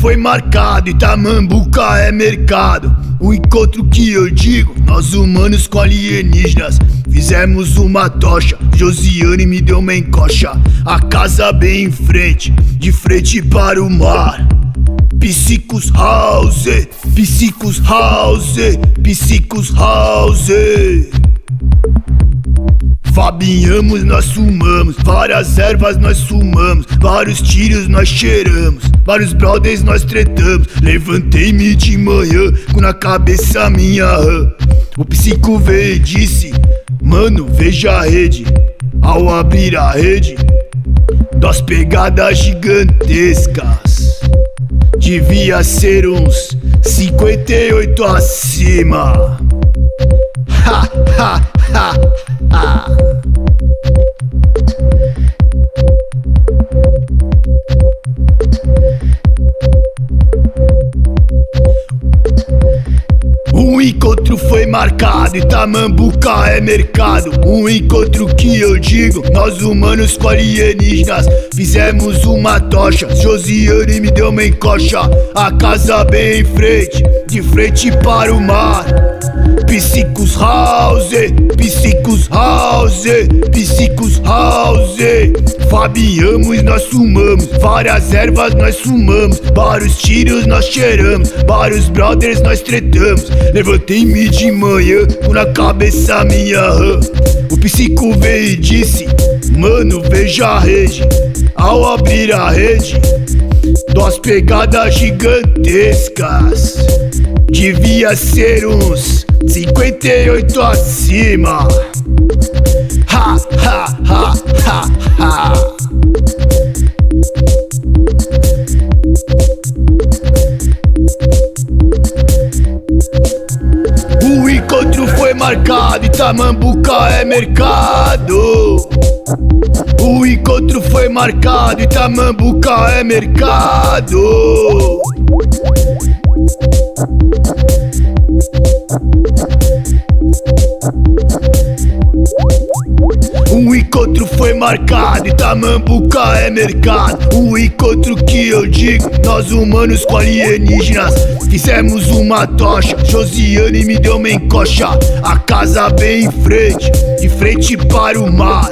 foi marcado, Itamambuca é mercado. O encontro que eu digo, nós humanos com alienígenas. Fizemos uma tocha, Josiane me deu uma encoxa. A casa bem em frente, de frente para o mar. Psicos House, Psicos House, Psicos House. Fabiamos, nós fumamos, várias ervas nós fumamos, vários tiros nós cheiramos, vários brothers nós tretamos. Levantei-me de manhã com na cabeça minha rã. O psico veio e disse: mano, veja a rede. Ao abrir a rede, 2 pegadas gigantescas. Devia ser uns 58 acima. Ha, ha, ha, ha. O encontro foi marcado, Itamambuca é mercado. O encontro que eu digo, nós humanos com alienígenas. Fizemos uma tocha, Josiane me deu uma encoxa. A casa bem em frente, de frente para o mar. Psicos House, Psicos House, Psicos House. Fabiamos, nós fumamos, várias ervas nós fumamos, vários tiros nós cheiramos, vários brothers nós tretamos. Levantei-me de manhã com na cabeça minha rã. O psico veio e disse: mano, veja a rede. Ao abrir a rede, 2 pegadas gigantescas. Devia ser uns 58 acima. Ha, ha, ha, ha, ha. O encontro foi marcado, Itamambuca é mercado. O encontro foi marcado, Itamambuca é mercado. O encontro foi marcado, Itamambuca é mercado. O encontro que eu digo, nós humanos com alienígenas. Fizemos uma tocha, Josiane me deu uma encoxa. A casa bem em frente, de frente para o mar.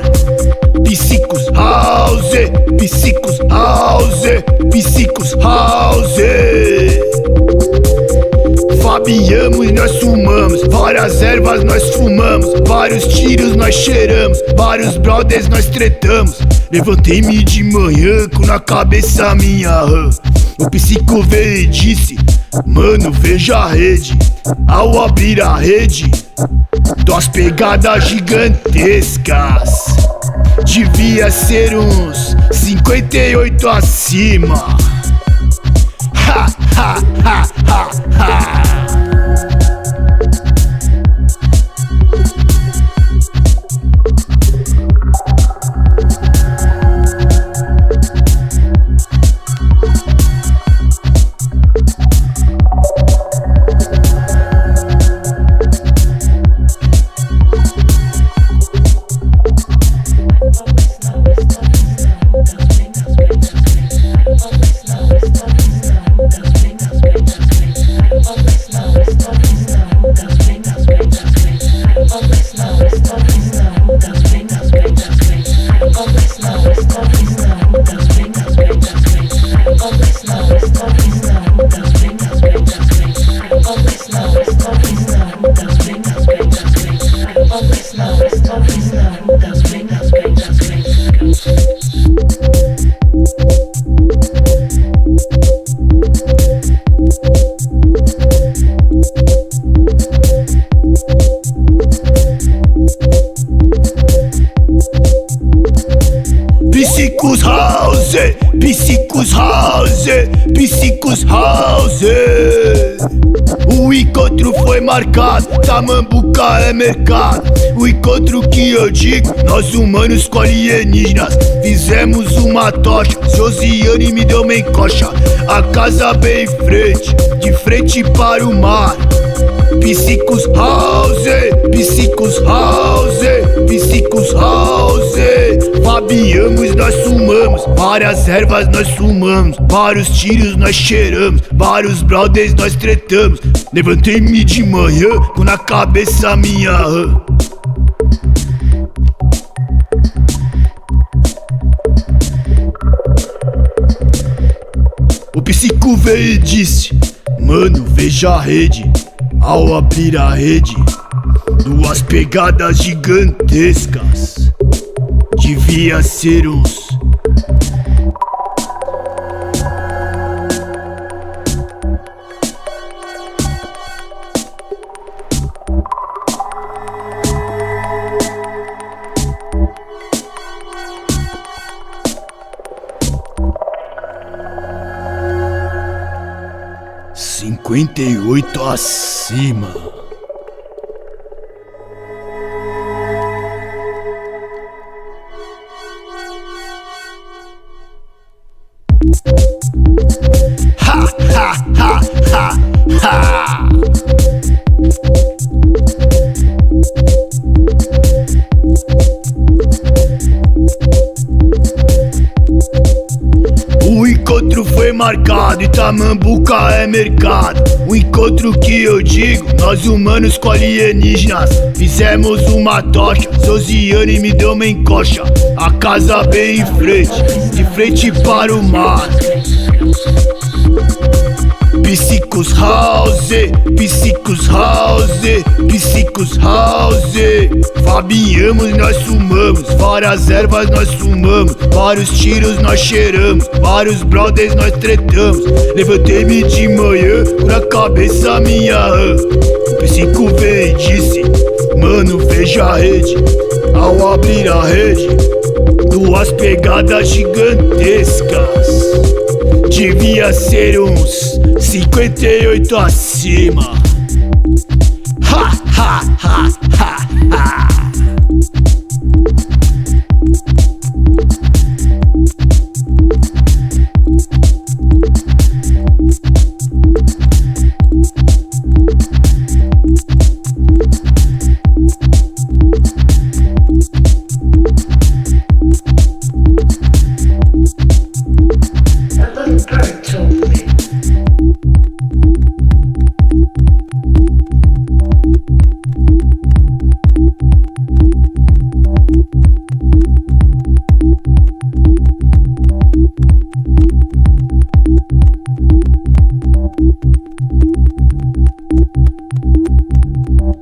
Psicos House, Psicos House, Psicos House. Fabiamos, nós fumamos, várias ervas nós fumamos, vários tiros nós cheiramos, vários brothers nós tretamos. Levantei-me de manhã com na cabeça minha rã. O psico veio e disse: mano, veja a rede. Ao abrir a rede, 2 pegadas gigantescas. Devia ser uns 58 acima. Ha, ha, ha, ha, ha. Psicos House, Psicos House, Psicos House. O encontro foi marcado, Itamambuca é mercado. O encontro que eu digo, nós humanos com alienígenas. Fizemos uma tocha, Josiane me deu uma encoxa. A casa bem em frente, de frente para o mar. Psicos House, Psicos House, Psicos House. Fabiamos, nós fumamos, várias ervas nós fumamos, vários tiros nós cheiramos, vários brothers nós tretamos. Levantei-me de manhã com na cabeça minha O psico veio e disse: mano, veja a rede. Ao abrir a rede, duas pegadas gigantescas. Devia ser uns 58 acima. Ha ha ha ha ha. O encontro foi marcado, Itamambuca é mercado. O encontro que eu digo, nós humanos com alienígenas fizemos uma tocha, Josiane me deu uma encoxa. A casa bem em frente, de frente para o mar. Psicos House, Psicos House, Psicos House. Fabiamos, nós fumamos, várias ervas nós fumamos, vários tiros nós cheiramos, vários brothers nós tretamos. Levantei-me de manhã, na cabeça minha O psico veio e disse: mano, veja a rede. Ao abrir a rede, duas pegadas gigantescas. Devia ser uns 58 acima. Ha ha ha ha ha.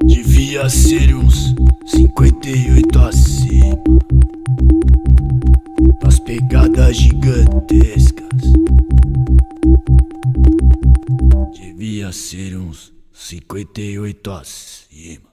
Devia ser uns 58 acima. As pegadas gigantescas. Devia ser uns 58 acima.